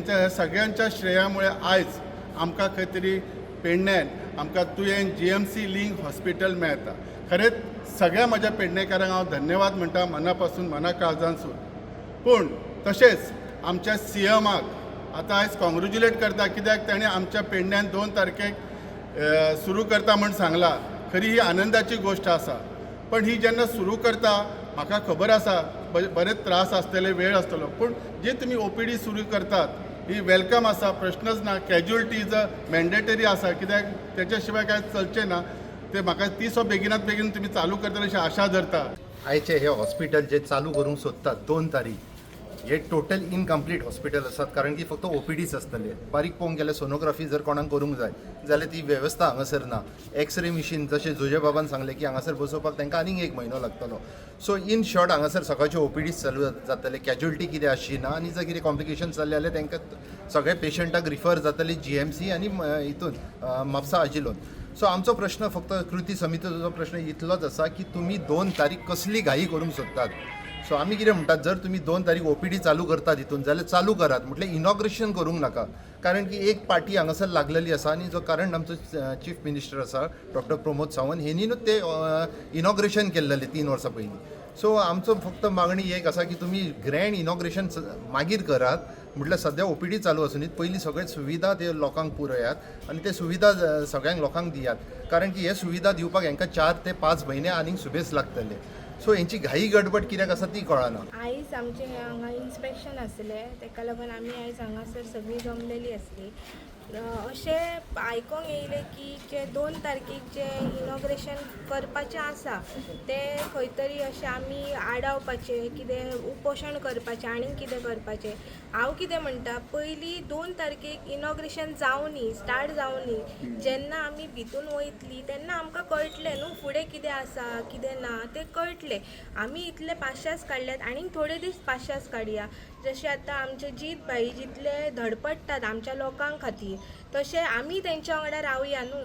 तेंच्या ह्या सगळ्यांच्या श्रेयामुळे आयज आमकां खंय तरी पेडण्यान आमकां तुयेन GMC लिंक हॉस्पिटल मेळटा. खरेंच सगळ्या म्हज्या पेडणेकारांक हांव धन्यवाद म्हणटा मना पासून मना काळजांसून. पूण तशेंच आमच्या CMाक आतां आयज कॉंग्रेच्युलेट करता, कित्याक ताणें आमच्या पेडण्यान 2 तारखेक सुरू करता म्हूण सांगला. खरी ही आनंदाची गोष्ट आसा. पण ही जेन्ना सुरू करता म्हाका खबर आसा बरेच त्रास आसतले, वेळ आसतलो, पूण जे तुमी OPD सुरू करतात ही वेलकम आसा, प्रश्नच ना. कॅज्युअलिटी इज अ मॅन्डेटरी आसा, कित्याक तेच्या शिवाय कांय चलचें ना. ते म्हाका दिसो बेगिनात बेगीन तुमी चालू करतले अशी आशा धरता. आयचे हे हॉस्पिटल जे चालू करूंक सोदतात 2 तारीख हे टोटल इनकम्प्लीट हॉस्पिटल आसात, कारण की फक्त OPDच आसतले. बारीक पळोवंक गेल्यार सोनोग्राफी जर कोणाक करूंक जाय जाल्यार ती वेवस्था हांगासर ना. एक्सरे मिशीन जशें जोजे बाबान सांगलें की हांगासर बसोवपाक तांकां आनीक 1 म्हयनो लागतलो. सो इन शॉर्ट हांगासर सकाळचे OPDच चालू जातले. कॅज्युअलिटी कितें आसची ना, आनी जर कितें कॉम्प्लिकेशन जाल्ले जाल्यार तांकां सगळे पेशंटाक रिफर जातले GMC आनी हितून म्हापसा आजिलोन. सो आमचो प्रश्न फक्त कृती समितीचो प्रश्न इतलोच आसा की तुमी 2 तारीख कसली घाई करूंक सोदतात. सो आमी कितें म्हणटात, जर तुमी 2 तारीख OPD चालू करतात हितून जाल्यार चालू करात, म्हटल्यार इनॉग्रेशन करूंक नाका. कारण की एक पार्टी हांगासर लागलेली आसा आनी जो करंट आमचो चीफ मिनिस्टर आसा डॉक्टर प्रमोद सावंत हेणीनूच ते इनॉग्रेशन केल्लेलें 3 वर्सां पयलीं. सो आमचो फक्त मागणी एक आसा की तुमी ग्रँड इनॉग्रेशन मागीर करात, म्हटल्यार सद्या OPD चालू आसुनीत पयलीं सगळे सुविधा ते लोकांक पुरयात आनी ते सुविधा सगळ्यांक लोकांक दियात. कारण की हे सुविधा दिवपाक हांकां 4 ते 5 म्हयने आनीक सुबेज लागतले. सो हेंची घाई गडबड कित्याक आसा ती कळना. आयज आमचे हांगा इन्स्पेक्शन आसलें, तेका लागून आमी आयज हांगासर सगळीं जमलेली आसली. अशें आयकोंक येयलें की जे 2 तारखेक जे इनॉग्रेशन करपाचें आसा तें खंय तरी अशें आमी आडावपाचें, कितें उपोशण करपाचें, आनीक कितें करपाचें. हांव कितें म्हणटा, पयलीं 2 तारखेक इनॉग्रेशन जावनी, स्टार्ट जावनी. जेन्ना आमी भितून वयतलीं तेन्ना आमकां कळटलें न्हू फुडें कितें आसा कितें ना तें कळटलें. आमी इतले पाश्यास काडल्यात, आनीक थोडे दीस पाश्यास काडया. जशें आतां आमचे जीत भाई जितले धडपडटात आमच्या लोकां खातीर, तशें आमी तेंच्या वांगडा रावया न्हू.